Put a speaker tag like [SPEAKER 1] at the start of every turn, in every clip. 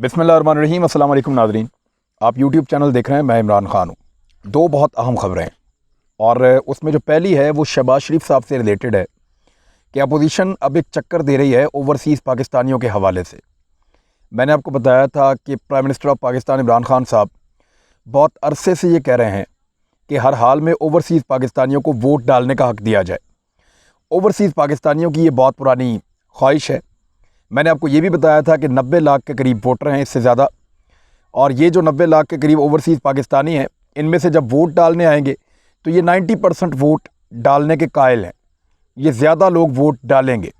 [SPEAKER 1] बिस्मिल्लाहिर्रहमानिर्रहीम। अस्सलाम वालेकुम नाज़रीन, आप यूट्यूब चैनल देख रहे हैं। मैं इमरान ख़ान हूँ। दो बहुत अहम ख़बरें हैं और उसमें जो पहली है वो शहबाज शरीफ साहब से रिलेटेड है कि अपोजिशन अब एक चक्कर दे रही है ओवरसीज़ पाकिस्तानियों के हवाले से। मैंने आपको बताया था कि prime minister of Pakistan Imran Khan साहब बहुत अरसे से ये कह रहे हैं कि हर हाल में ओवरसीज़ पाकिस्तानियों को वोट डालने का हक़ दिया जाए। ओवरसीज़ पाकिस्तानियों की ये बहुत पुरानी ख्वाहिश है। मैंने आपको ये भी बताया था कि 90 लाख के करीब वोटर हैं, इससे ज़्यादा, और ये जो 90 लाख के करीब ओवरसीज़ पाकिस्तानी हैं, इनमें से जब वोट डालने आएंगे तो ये 90% वोट डालने के कायल हैं। ये ज़्यादा लोग वोट डालेंगे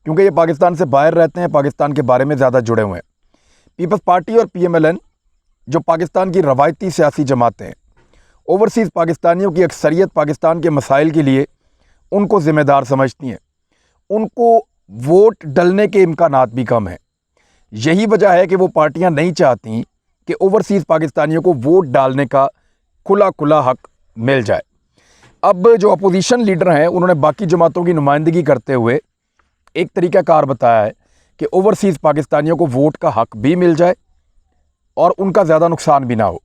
[SPEAKER 1] क्योंकि ये पाकिस्तान से बाहर रहते हैं, पाकिस्तान के बारे में ज़्यादा जुड़े हुए हैं। पीपल्स पार्टी और PMLN जो पाकिस्तान की रवायती सियासी जमातें हैं, ओवरसीज़ पाकिस्तानियों की अक्सरियत पाकिस्तान के मसाइल के लिए उनको ज़िम्मेदार समझती हैं। उनको वोट डलने के इम्कानात भी कम हैं। यही वजह है कि वो पार्टियां नहीं चाहती कि ओवरसीज़ पाकिस्तानियों को वोट डालने का खुला हक मिल जाए। अब जो अपोजिशन लीडर हैं उन्होंने बाकी जमातों की नुमाइंदगी करते हुए एक तरीक़ाकार बताया है कि ओवरसीज़ पाकिस्तानियों को वोट का हक भी मिल जाए और उनका ज़्यादा नुकसान भी ना हो।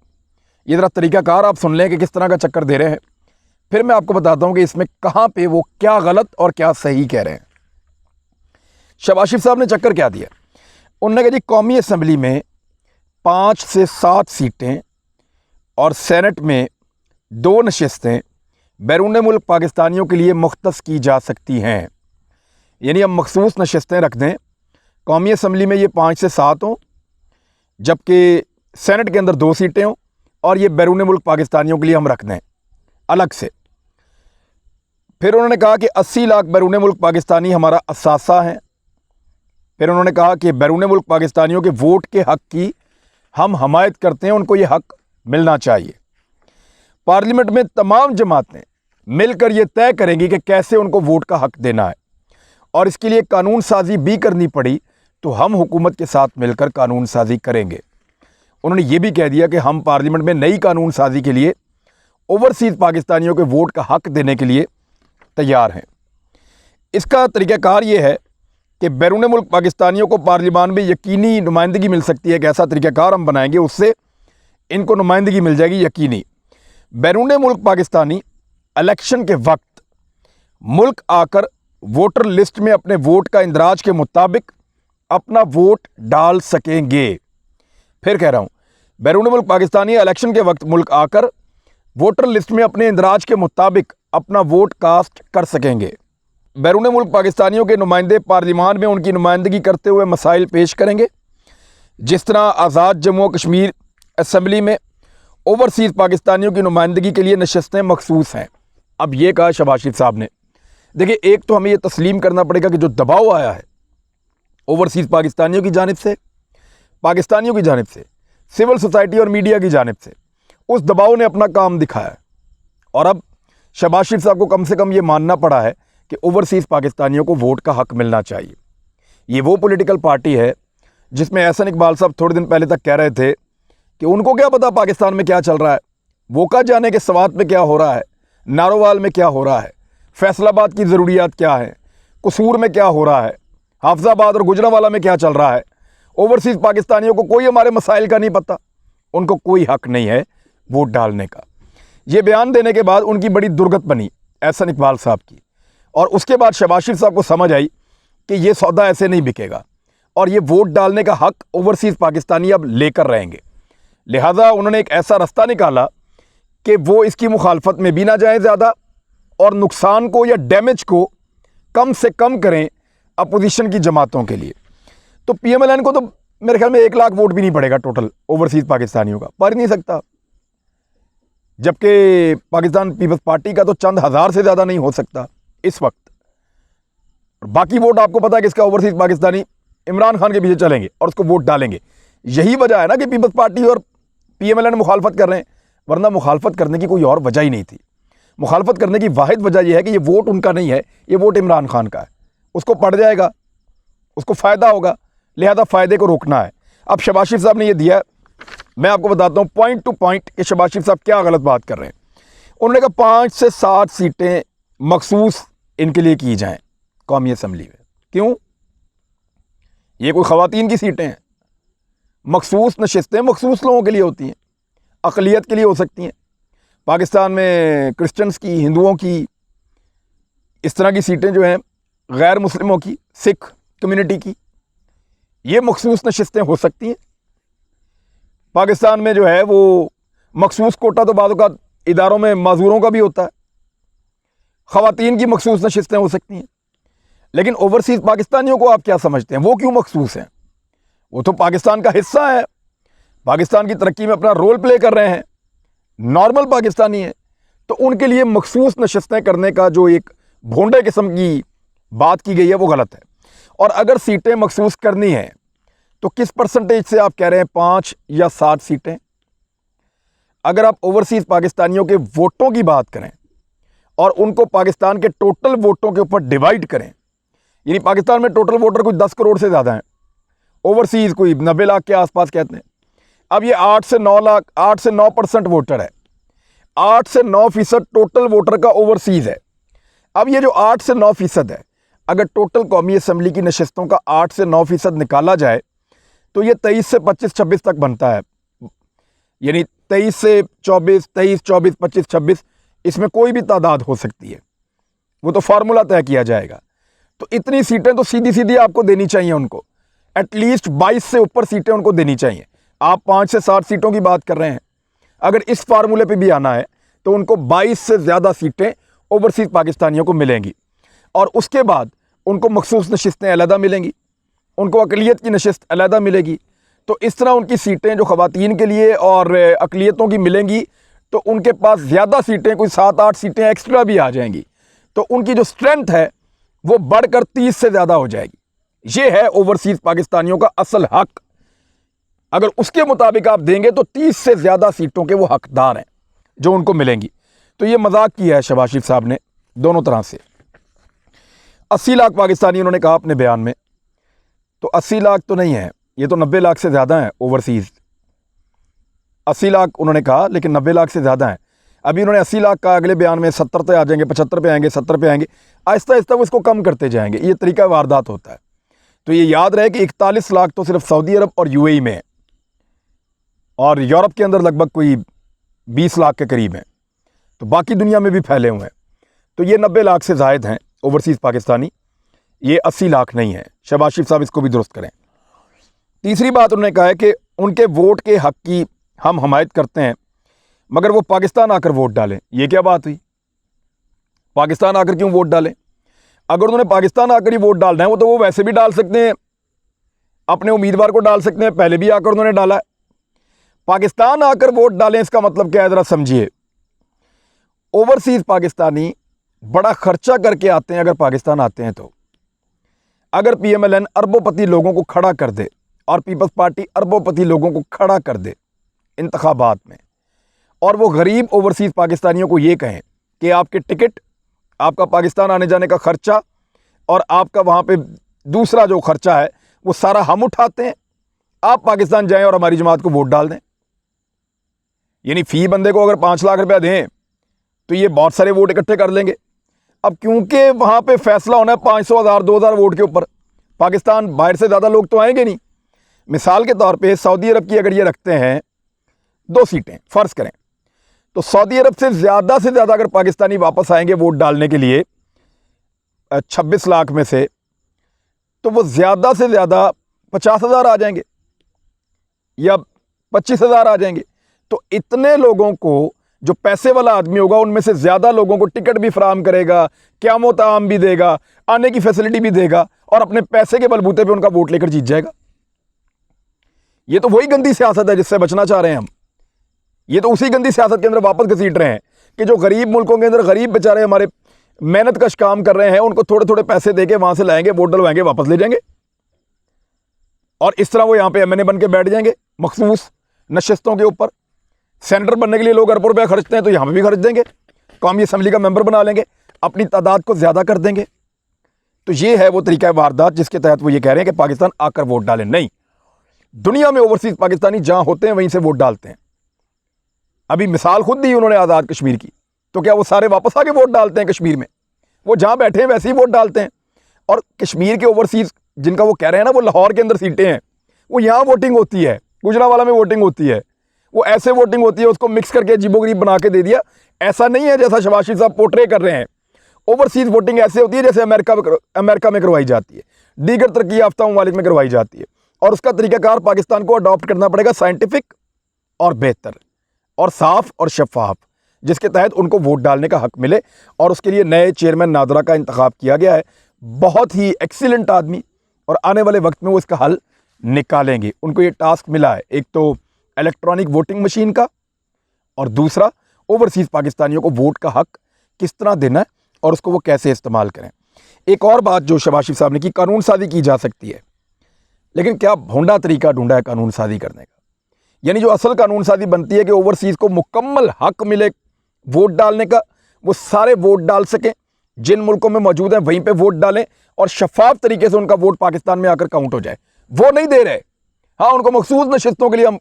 [SPEAKER 1] ये ज़रा तरीक़ाकार आप सुन लें कि किस तरह का चक्कर दे रहे हैं, फिर मैं आपको बताता हूँ कि इसमें कहाँ पे वो क्या गलत और क्या सही कह रहे हैं। शहबाज शरीफ साहब ने चक्कर क्या दिया? उन्होंने कहा जी कौमी असम्बली में 5 से 7 सीटें और सेनेट में 2 नशिस्तें बैरून मुल्क पाकिस्तानियों के लिए मुख्तस की जा सकती हैं। यानी हम मखसूस नशिस्तें रख दें, कौमी असम्बली में ये 5 से 7 हों, जबकि सेनेट के अंदर 2 सीटें हों, और ये बैरून मुल्क पाकिस्तानियों के लिए हम रख दें अलग से। फिर उन्होंने कहा कि 80 लाख बैरून मुल्क पाकिस्तानी हमारा असासा हैं। फिर उन्होंने कहा कि बैरून मुल्क पाकिस्तानियों के वोट के हक़ की हम हमायत करते हैं, उनको ये हक़ मिलना चाहिए। पार्लियामेंट में तमाम जमातें मिलकर ये तय करेंगी कि कैसे उनको वोट का हक़ देना है, और इसके लिए कानून साजी भी करनी पड़ी तो हम हुकूमत के साथ मिलकर कानून साजी करेंगे। उन्होंने ये भी कह दिया कि हम पार्लियामेंट में नई कानून साजी के लिए ओवरसीज़ पाकिस्तानियों के वोट का हक़ देने के लिए तैयार हैं। इसका तरीक़ाकार ये है कि बैरून मुल्क पाकिस्तानियों को पार्लियामान में यकीनी नुमाइंदगी मिल सकती है। एक ऐसा तरीक़ाकार हम बनाएंगे, उससे इनको नुमाइंदगी मिल जाएगी यकीनी। बैरून मुल्क पाकिस्तानी इलेक्शन के वक्त मुल्क आकर वोटर लिस्ट में अपने वोट का इंदराज के मुताबिक अपना वोट डाल सकेंगे। फिर कह रहा हूँ, बैरून मुल्क पाकिस्तानी इलेक्शन के वक्त मुल्क आकर वोटर लिस्ट में अपने इंदराज के मुताबिक अपना वोट कास्ट कर सकेंगे। बैरून मुल्क पाकिस्तानियों के नुमाइंदे पार्लियामान में उनकी नुमाइंदगी करते हुए मसाइल पेश करेंगे। जिस तरह आज़ाद जम्मू कश्मीर असम्बली में ओवरसीज़ पाकिस्तानियों की नुमाइंदगी के लिए नशस्तें मखसूस हैं। अब ये कहा शहबाज शरीफ साहब ने, देखिए एक तो हमें ये तस्लीम करना पड़ेगा कि जो दबाव आया है ओवरसीज़ पाकिस्तानियों की जानिब से, पाकिस्तानियों की जानिब से, सिविल सोसाइटी और मीडिया की जानिब से, उस दबाव ने अपना काम दिखाया है। और अब शहबाज शरीफ साहब को कम से कम ये मानना पड़ा है कि ओवरसीज़ पाकिस्तानियों को वोट का हक़ मिलना चाहिए। ये वो पॉलिटिकल पार्टी है जिसमें एहसन इकबाल साहब थोड़े दिन पहले तक कह रहे थे कि उनको क्या पता पाकिस्तान में क्या चल रहा है, वो का जाने के स्वात में क्या हो रहा है, नारोवाल में क्या हो रहा है, फैसलाबाद की ज़रूरियात क्या है, कसूर में क्या हो रहा है, हाफजाबाद और गुजरांवाला में क्या चल रहा है। ओवरसीज़ पाकिस्तानियों को कोई हमारे मसाइल का नहीं पता, उनको कोई हक़ नहीं है वोट डालने का। ये बयान देने के बाद उनकी बड़ी दुर्गत बनी एहसन इकबाल साहब की, और उसके बाद शहबाज शरीफ साहब को समझ आई कि ये सौदा ऐसे नहीं बिकेगा और ये वोट डालने का हक़ ओवरसीज़ पाकिस्तानी अब लेकर रहेंगे। लिहाजा उन्होंने एक ऐसा रास्ता निकाला कि वो इसकी मुखालफत में भी ना जाएं ज़्यादा, और नुकसान को या डैमेज को कम से कम करें अपोजिशन की जमातों के लिए। तो PMLN को तो मेरे ख्याल में 1 लाख वोट भी नहीं पड़ेगा टोटल ओवरसीज़ पाकिस्तानियों का, पड़ नहीं सकता, जबकि पाकिस्तान पीपल्स पार्टी का तो चंद हज़ार से ज़्यादा नहीं हो सकता इस वक्त। और बाकी वोट आपको पता है कि इसका ओवरसीज़ पाकिस्तानी इमरान खान के पीछे चलेंगे और उसको वोट डालेंगे। यही वजह है ना कि पीपल्स पार्टी और PMLN मुखालफत कर रहे हैं, वरना मुखालफत करने की कोई और वजह ही नहीं थी। मुखालफत करने की वाहिद वजह यह है कि ये वोट उनका नहीं है, ये वोट इमरान खान का है, उसको पड़ जाएगा, उसको फ़ायदा होगा, लिहाजा फ़ायदे को रोकना है। अब शहबाज शरीफ साहब ने ये दिया, मैं आपको बताता हूँ पॉइंट टू पॉइंट कि शहबाज शरीफ साहब क्या गलत बात कर रहे हैं। उन्होंने कहा 5 से 7 सीटें मखसूस इनके लिए की जाएं कौमी असम्बली में। क्यों? ये कोई ख़वातीन की सीटें हैं, मखसूस नशिस्तें मखसूस लोगों के लिए होती हैं, अक़लियत के लिए हो सकती हैं। पाकिस्तान में क्रिश्चियंस की, हिंदुओं की, इस तरह की सीटें जो हैं, गैर मुस्लिमों की, सिख कम्युनिटी की, ये मखसूस नशिस्तें हो सकती हैं। पाकिस्तान में जो है वो मखसूस कोटा तो बाद का इदारों में माजूरों का भी होता है, ख़वातीन की मखसूस नशिस्तें हो सकती हैं। लेकिन ओवरसीज़ पाकिस्तानियों को आप क्या समझते हैं, वो क्यों मखसूस हैं? वो तो पाकिस्तान का हिस्सा है, पाकिस्तान की तरक्की में अपना रोल प्ले कर रहे हैं, नॉर्मल पाकिस्तानी हैं। तो उनके लिए मखसूस नशिस्तें करने का जो एक भोंडे किस्म की बात की गई है वो गलत है। और अगर सीटें मखसूस करनी हैं तो किस परसेंटेज से आप कह रहे हैं 5 या 7 सीटें? अगर आप ओवरसीज़ पाकिस्तानियों के वोटों की बात करें और उनको पाकिस्तान के टोटल वोटों के ऊपर डिवाइड करें, यानी पाकिस्तान में टोटल वोटर कोई 10 करोड़ से ज़्यादा हैं, ओवरसीज़ कोई 90 लाख के आसपास कहते हैं। अब ये 8 से 9% वोटर है, 8 से 9% टोटल वोटर का ओवरसीज़ है। अब ये जो 8 से 9% है, अगर टोटल कौमी असम्बली की नशिस्तों का 8 से 9% निकाला जाए तो ये 23 से 25-26 तक बनता है, यानी 23 से 24, 23, 24, 25, 26, इसमें कोई भी तादाद हो सकती है, वो तो फार्मूला तय किया जाएगा। तो इतनी सीटें तो सीधी सीधी आपको देनी चाहिए उनको, एटलीस्ट 22 से ऊपर सीटें उनको देनी चाहिए। आप 5 से 7 सीटों की बात कर रहे हैं, अगर इस फार्मूले पे भी आना है तो उनको 22 से ज़्यादा सीटें ओवरसीज़ पाकिस्तानियों को मिलेंगी। और उसके बाद उनको मखसूस नशिस्तें अलहदा मिलेंगी, उनको अक़लियत की नशिस्त अलहदा मिलेगी। तो इस तरह उनकी सीटें जो ख़वातीन के लिए और अक़लियतों की मिलेंगी, तो उनके पास ज़्यादा सीटें, कोई 7-8 सीटें एक्स्ट्रा भी आ जाएंगी, तो उनकी जो स्ट्रेंथ है वो बढ़कर 30 से ज़्यादा हो जाएगी। ये है ओवरसीज़ पाकिस्तानियों का असल हक। अगर उसके मुताबिक आप देंगे तो 30 से ज़्यादा सीटों के वो हकदार हैं जो उनको मिलेंगी। तो ये मजाक किया है शहबाज शरीफ साहब ने दोनों तरह से। 80 लाख पाकिस्तानी उन्होंने कहा अपने बयान में, तो 80 लाख तो नहीं है, ये तो 90 लाख से ज़्यादा है ओवरसीज़। 80 लाख उन्होंने कहा लेकिन 90 लाख से ज़्यादा है। अभी उन्होंने 80 लाख का, अगले बयान में 70 पे आ जाएंगे, 75 पे आएंगे, 70 पे आएंगे, आहिस्ता आहिस्ता वो इसको कम करते जाएंगे। ये तरीका वारदात होता है। तो ये याद रहे कि 41 लाख तो सिर्फ सऊदी अरब और यूएई में है, और यूरोप के अंदर लगभग कोई 20 लाख के करीब हैं, तो बाकी दुनिया में भी फैले हुए हैं। तो ये 90 लाख से ज़ायद हैं ओवरसीज़ पाकिस्तानी, ये 80 लाख नहीं है। शहबाज शरीफ साहब इसको भी दुरुस्त करें। तीसरी बात उन्होंने कहा है कि उनके वोट के हक़ की हम हमायत करते हैं, मगर वो पाकिस्तान आकर वोट डालें। ये क्या बात हुई? पाकिस्तान आकर क्यों वोट डालें? अगर उन्होंने पाकिस्तान आकर ही वोट डालना है, वो तो वो वैसे भी डाल सकते हैं, अपने उम्मीदवार को डाल सकते हैं, पहले भी आकर उन्होंने डाला है। पाकिस्तान आकर वोट डालें, इसका मतलब क्या है ज़रा समझिए। ओवरसीज़ पाकिस्तानी बड़ा खर्चा करके आते हैं, अगर पाकिस्तान आते हैं तो। अगर PMLN अरबोपति लोगों को खड़ा कर दे और पीपल्स पार्टी अरबोपति लोगों को खड़ा कर दे इंतखाबात में, और वो गरीब ओवरसीज़ पाकिस्तानियों को ये कहें कि आपके टिकट, आपका पाकिस्तान आने जाने का खर्चा और आपका वहाँ पे दूसरा जो खर्चा है वो सारा हम उठाते हैं, आप पाकिस्तान जाएं और हमारी जमात को वोट डाल दें। यानी फ़ी बंदे को अगर 5 लाख रुपया दें तो ये बहुत सारे वोट इकट्ठे कर लेंगे। अब क्योंकि वहाँ पे फैसला होना है 500, 1000, 2000 वोट के ऊपर, पाकिस्तान बाहर से ज़्यादा लोग तो आएंगे नहीं। मिसाल के तौर पे सऊदी अरब की अगर ये रखते हैं 2 सीटें फ़र्ज़ करें, तो सऊदी अरब से ज़्यादा अगर पाकिस्तानी वापस आएंगे वोट डालने के लिए 26 लाख में से, तो वो ज़्यादा से ज़्यादा 50,000 आ जाएंगे या 25,000 आ जाएंगे। तो इतने लोगों को, जो पैसे वाला आदमी होगा, उनमें से ज़्यादा लोगों को टिकट भी फराहम करेगा, क़यामत आम भी देगा, आने की फैसिलिटी भी देगा, और अपने पैसे के बलबूते पे उनका वोट लेकर जीत जाएगा। ये तो वही गंदी सियासत है जिससे बचना चाह रहे हैं हम। ये तो उसी गंदी सियासत के अंदर वापस घसीट रहे हैं कि जो गरीब मुल्कों के अंदर गरीब बेचारे हमारे मेहनत कश काम कर रहे हैं, उनको थोड़े थोड़े पैसे देके वहां से लाएंगे, वोट डलवाएंगे, वापस ले जाएंगे, और इस तरह वो यहाँ पे MNA बन के बैठ जाएंगे मखसूस नशिस्तों के ऊपर। सेनेटर बनने के लिए लोग अरबों रुपया खर्चते हैं, तो यहाँ पे भी खर्च देंगे, कौमी असम्बली का मेंबर बना लेंगे, अपनी तादाद को ज़्यादा कर देंगे। तो ये है वो तरीका वारदात जिसके तहत वो ये कह रहे हैं कि पाकिस्तान आकर वोट डालें। नहीं, दुनिया में ओवरसीज़ पाकिस्तानी जहाँ होते हैं वहीं से वोट डालते हैं। अभी मिसाल खुद दी उन्होंने आज़ाद कश्मीर की, तो क्या वो सारे वापस आके वोट डालते हैं कश्मीर में? वो जहाँ बैठे हैं वैसे ही वोट डालते हैं। और कश्मीर के ओवरसीज़ जिनका वो कह रहे हैं ना वो लाहौर के अंदर सीटें हैं, वो यहाँ वोटिंग होती है, गुजरांवाला में वोटिंग होती है, वो ऐसे वोटिंग होती है, उसको मिक्स करके अजीबोगरीब बना के दे दिया। ऐसा नहीं है जैसा शहबाज शरीफ साहब पोर्ट्रे कर रहे हैं। ओवरसीज वोटिंग ऐसे होती है जैसे अमेरिका में करवाई जाती है, दीगर तरक्की याफ्ता ममालिक में करवाई जाती है। और उसका तरीकाकार पाकिस्तान को अडॉप्ट करना पड़ेगा, साइंटिफिक और बेहतर और साफ और शफाफ, जिसके तहत उनको वोट डालने का हक मिले। और उसके लिए नए चेयरमैन नादरा का इंतखाब किया गया है, बहुत ही एक्सीलेंट आदमी, और आने वाले वक्त में वो इसका हल निकालेंगे। उनको ये टास्क मिला है, एक तो इलेक्ट्रॉनिक वोटिंग मशीन का, और दूसरा ओवरसीज़ पाकिस्तानियों को वोट का हक किस तरह देना है और उसको वो कैसे इस्तेमाल करें। एक और बात जो शहबाज शरीफ साहब ने की, कानून साजी की जा सकती है, लेकिन क्या भोंडा तरीका ढूंढा है कानून साजी करने का। यानी जो असल कानून साजी बनती है कि ओवरसीज़ को मुकम्मल हक मिले वोट डालने का, वो सारे वोट डाल सकें, जिन मुल्कों में मौजूद हैं वहीं पे वोट डालें, और शफाफ तरीके से उनका वोट पाकिस्तान में आकर काउंट हो जाए। वो नहीं दे रहे। हाँ, उनको मखसूस नशिस्तों के लिए हम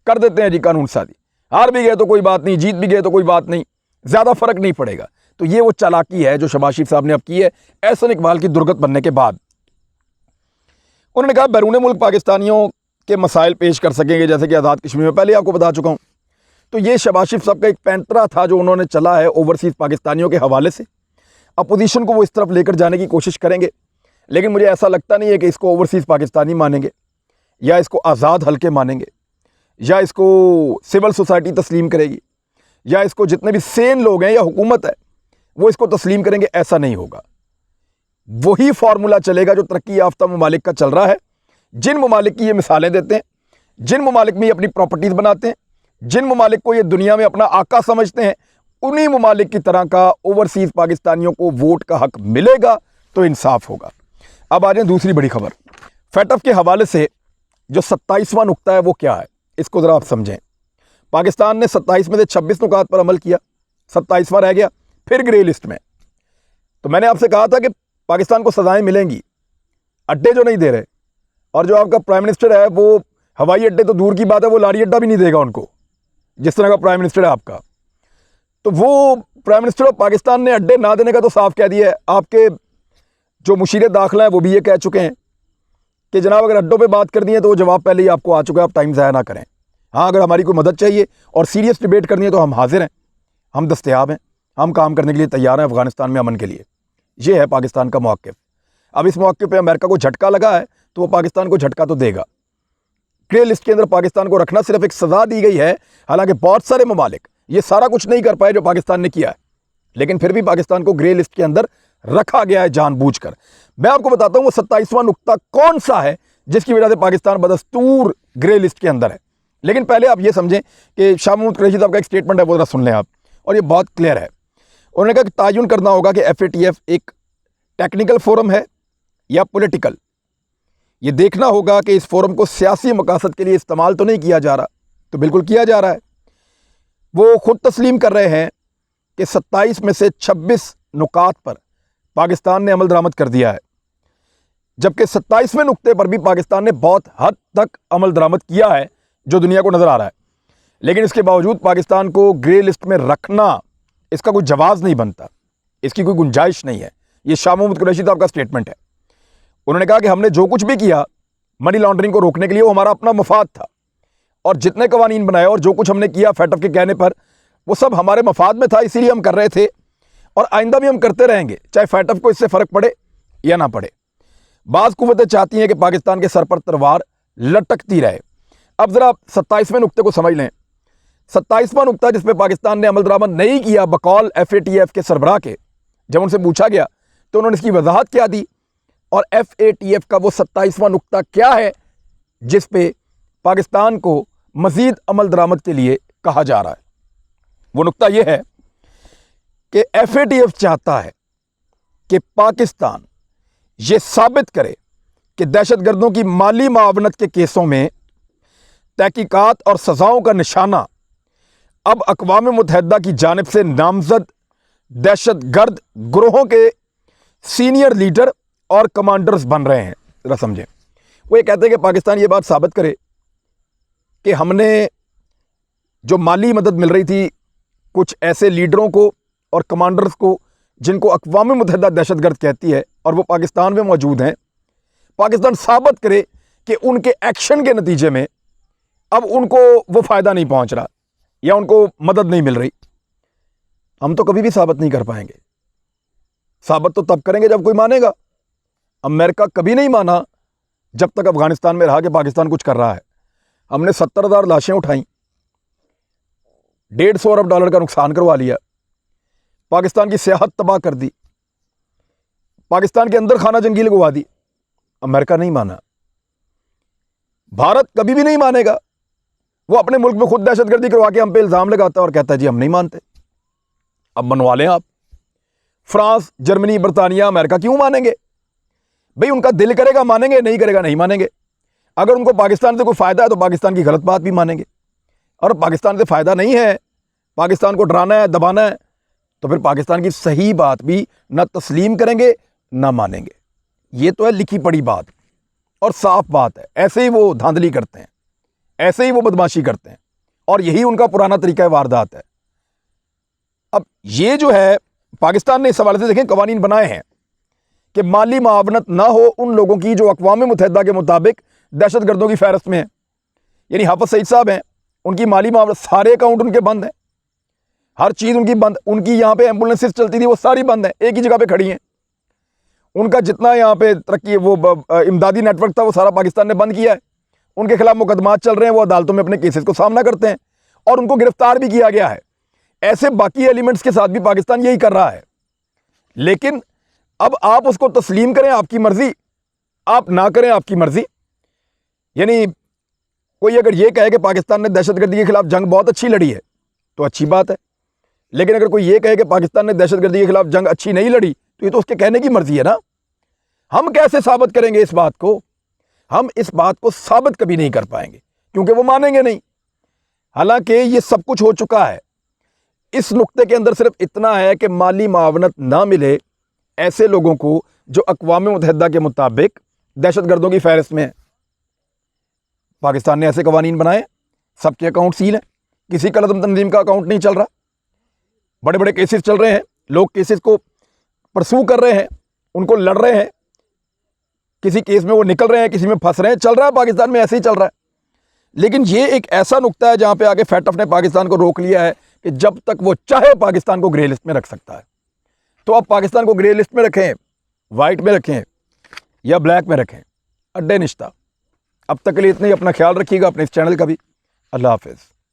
[SPEAKER 1] कर देते हैं जी कानून साजी, हार भी गए तो कोई बात नहीं, जीत भी गए तो कोई बात नहीं, ज़्यादा फर्क नहीं पड़ेगा। तो ये वो चालाकी है जो शहबाज शरीफ साहब ने अब की है एहसन इकबाल की दुर्गत बनने के बाद। उन्होंने कहा बैरून मुल्क पाकिस्तानियों के मसाइल पेश कर सकेंगे, जैसे कि आज़ाद कश्मीर में पहले आपको बता चुका हूँ। तो ये शहबाज शरीफ साहब का एक पैंतरा था जो उन्होंने चला है ओवरसीज़ पाकिस्तानियों के हवाले से। अपोजिशन को वो इस तरफ लेकर जाने की कोशिश करेंगे, लेकिन मुझे ऐसा लगता नहीं है कि इसको ओवरसीज़ पाकिस्तानी मानेंगे, या इसको आज़ाद हल्के मानेंगे, या इसको सिविल सोसाइटी तस्लीम करेगी, या इसको जितने भी सेन लोग हैं या हुकूमत है वो इसको तस्लीम करेंगे। ऐसा नहीं होगा। वही फार्मूला चलेगा जो तरक्की याफ्ता ममालिक का चल रहा है, जिन ममालिक की ये मिसालें देते हैं, जिन ममालिक में ये अपनी प्रॉपर्टीज़ बनाते हैं, जिन ममालिक को ये दुनिया में अपना आका समझते हैं, उन्हीं ममालिक की तरह का ओवरसीज़ पाकिस्तानियों को वोट का हक मिलेगा तो इंसाफ होगा। अब आ जाए दूसरी बड़ी खबर। फैटफ के हवाले से जो 27वां नुक्ता है वो क्या है, इसको ज़रा आप समझें। पाकिस्तान ने 27 में से 26 नुकात पर अमल किया, 27वां रह गया, फिर ग्रे लिस्ट में। तो मैंने आपसे कहा था कि पाकिस्तान को सजाएं मिलेंगी, अड्डे जो नहीं दे रहे, और जो आपका प्राइम मिनिस्टर है वो हवाई अड्डे तो दूर की बात है, वो लारी अड्डा भी नहीं देगा उनको, जिस तरह का प्राइम मिनिस्टर है आपका। तो वो प्राइम मिनिस्टर ऑफ पाकिस्तान ने अड्डे ना देने का तो साफ कह दिया है। आपके जो मुशीर दाखिला है वो भी ये कह चुके हैं कि जनाब अगर अड्डों पे बात कर दी है तो वो जवाब पहले ही आपको आ चुका है, आप टाइम ज़ाया ना करें। हाँ, अगर हमारी कोई मदद चाहिए और सीरियस डिबेट करनी है तो हम हाजिर हैं, हम दस्तयाब हैं, हम काम करने के लिए तैयार हैं अफगानिस्तान में अमन के लिए। ये है पाकिस्तान का मौक़िफ़। अब इस मौके पे अमेरिका को झटका लगा है तो वो पाकिस्तान को झटका तो देगा। ग्रे लिस्ट के अंदर पाकिस्तान को रखना सिर्फ एक सज़ा दी गई है, हालांकि बहुत सारे ममालिक ये सारा कुछ नहीं कर पाए जो पाकिस्तान ने किया है, लेकिन फिर भी पाकिस्तान को ग्रे लिस्ट के अंदर रखा गया है जानबूझकर। मैं आपको बताता हूं वो 27वां नुक्ता कौन सा है जिसकी वजह से पाकिस्तान बदस्तूर ग्रे लिस्ट के अंदर है। लेकिन पहले आप ये समझें कि शाह महमूद कुरैशी साहब का एक स्टेटमेंट है, वो जरा सुन लें आप, और ये बहुत क्लियर है। उन्होंने कहा कि तायुन करना होगा कि FATF एक टेक्निकल फोरम है या पॉलिटिकल। ये देखना होगा कि इस फोरम को सियासी मकासद के लिए इस्तेमाल तो नहीं किया जा रहा। तो बिल्कुल किया जा रहा है। वो खुद तस्लीम कर रहे हैं कि 27 में से 26 नुकात पर पाकिस्तान ने अमल दरामद कर दिया है, जबकि 27वें नुक्ते पर भी पाकिस्तान ने बहुत हद तक अमल दरामद किया है जो दुनिया को नज़र आ रहा है। लेकिन इसके बावजूद पाकिस्तान को ग्रे लिस्ट में रखना, इसका कोई जवाज़ नहीं बनता, इसकी कोई गुंजाइश नहीं है। ये शाह महमूद कुरैशी साहब का स्टेटमेंट है। उन्होंने कहा कि हमने जो कुछ भी किया मनी लॉन्ड्रिंग को रोकने के लिए वो हमारा अपना मफाद था, और जितने कवानीन बनाए और जो कुछ हमने किया फैटफ के कहने पर वो सब हमारे मफाद में था, इसीलिए हम कर रहे थे और आइंदा भी हम करते रहेंगे, चाहे फैटफ को इससे फ़र्क पड़े या ना पड़े। बाज़ कुव्वतें चाहती हैं कि पाकिस्तान के सर पर तलवार लटकती रहे। अब ज़रा 27वें नुक्ते को समझ लें। 27वां नुक्ता जिस पर पाकिस्तान ने अमल दरामद नहीं किया बकौल FATF के सरबराह के, जब उनसे पूछा गया तो उन्होंने इसकी वजाहत क्या दी, और FATF का वो 27वां नुक्ता क्या है जिस पे पाकिस्तान को मज़ीद अमल दरामद के लिए कहा जा रहा है। वो नुक्ता ये है कि FATF चाहता है कि पाकिस्तान ये साबित करे कि दहशतगर्दों की माली मावनत के केसों में तहकीकात और सज़ाओं का निशाना अब अक़वाम मुत्तहिदा की जानिब से नामजद दहशतगर्द ग्रोहों के सीनियर लीडर और कमांडर्स बन रहे हैं। ज़रा समझें, वो ये कहते हैं कि पाकिस्तान ये बात साबित करे कि हमने जो माली मदद मिल रही थी कुछ ऐसे लीडरों को और कमांडर्स को जिनको अक़वाम मुत्तहिदा दहशतगर्द कहती है और वो पाकिस्तान में मौजूद हैं, पाकिस्तान साबित करे कि उनके एक्शन के नतीजे में अब उनको वो फ़ायदा नहीं पहुंच रहा या उनको मदद नहीं मिल रही। हम तो कभी भी साबित नहीं कर पाएंगे। साबित तो तब करेंगे जब कोई मानेगा। अमेरिका कभी नहीं माना जब तक अफगानिस्तान में रहा कि पाकिस्तान कुछ कर रहा है। हमने 70,000 लाशें उठाई, $150 अरब का नुकसान करवा लिया, पाकिस्तान की सियाहत तबाह कर दी, पाकिस्तान के अंदर खाना जंगी लगवा दी। अमेरिका नहीं माना, भारत कभी भी नहीं मानेगा। वो अपने मुल्क में खुद दहशतगर्दी करवा के हम पे इल्ज़ाम लगाता है और कहता है जी हम नहीं मानते। अब मनवा लें आप। फ्रांस, जर्मनी, बरतानिया, अमेरिका क्यों मानेंगे भाई? उनका दिल करेगा मानेंगे, नहीं करेगा नहीं मानेंगे। अगर उनको पाकिस्तान से कोई फ़ायदा है तो पाकिस्तान की गलत बात भी मानेंगे, और पाकिस्तान से फ़ायदा नहीं है, पाकिस्तान को डराना है, दबाना है, तो फिर पाकिस्तान की सही बात भी न तस्लीम करेंगे ना मानेंगे। ये तो है लिखी पड़ी बात और साफ बात है। ऐसे ही वो धांधली करते हैं, ऐसे ही वो बदमाशी करते हैं, और यही उनका पुराना तरीका वारदात है। अब ये जो है पाकिस्तान ने इस हवाले से देखें कवानीन बनाए हैं कि माली मुआवनत ना हो उन लोगों की जो अक़वाम मुत्तहिदा के मुताबिक दहशतगर्दों की फहरिस्त में है। यानी हाफ़िज़ सईद साहब हैं, उनकी माली मुआवनत, सारे अकाउंट उनके बंद हैं, हर चीज़ उनकी बंद। उनकी यहाँ पे एम्बुलेंसेस चलती थी वो सारी बंद हैं, एक ही जगह पे खड़ी हैं। उनका जितना यहाँ पे तरक्की वो इमदादी नेटवर्क था वो सारा पाकिस्तान ने बंद किया है। उनके खिलाफ मुकदमात चल रहे हैं, वो अदालतों में अपने केसेस को सामना करते हैं, और उनको गिरफ्तार भी किया गया है। ऐसे बाकी एलिमेंट्स के साथ भी पाकिस्तान यही कर रहा है। लेकिन अब आप उसको तस्लीम करें आपकी मर्जी, आप ना करें आपकी मर्जी। यानी कोई अगर ये कहे कि पाकिस्तान ने दहशतगर्दी के खिलाफ जंग बहुत अच्छी लड़ी है तो अच्छी बात है, लेकिन अगर कोई ये कहे कि पाकिस्तान ने दहशतगर्दी के खिलाफ जंग अच्छी नहीं लड़ी तो ये तो उसके कहने की मर्जी है ना। हम कैसे साबित करेंगे इस बात को? हम इस बात को साबित कभी नहीं कर पाएंगे क्योंकि वो मानेंगे नहीं। हालांकि ये सब कुछ हो चुका है। इस नुक्ते के अंदर सिर्फ इतना है कि माली मुआवनत ना मिले ऐसे लोगों को जो अक़वाम मुत्तहिदा के मुताबिक दहशतगर्दों की फहरिस्त में है। पाकिस्तान ने ऐसे कवानीन बनाए, सबके अकाउंट सील हैं, किसी कलदम तंजीम का अकाउंट नहीं चल रहा। बड़े बड़े केसेस चल रहे हैं, लोग केसेस को परसू कर रहे हैं, उनको लड़ रहे हैं, किसी केस में वो निकल रहे हैं, किसी में फंस रहे हैं। चल रहा है पाकिस्तान में, ऐसे ही चल रहा है। लेकिन ये एक ऐसा नुक्ता है जहां पे आगे फैटफ ने पाकिस्तान को रोक लिया है कि जब तक वो चाहे पाकिस्तान को ग्रे लिस्ट में रख सकता है। तो अब पाकिस्तान को ग्रे लिस्ट में रखें, वाइट में रखें या ब्लैक में रखें, अड्डे निश्ता। अब तक के लिए इतना ही। अपना ख्याल रखिएगा, अपने इस चैनल का भी। अल्लाह हाफिज़।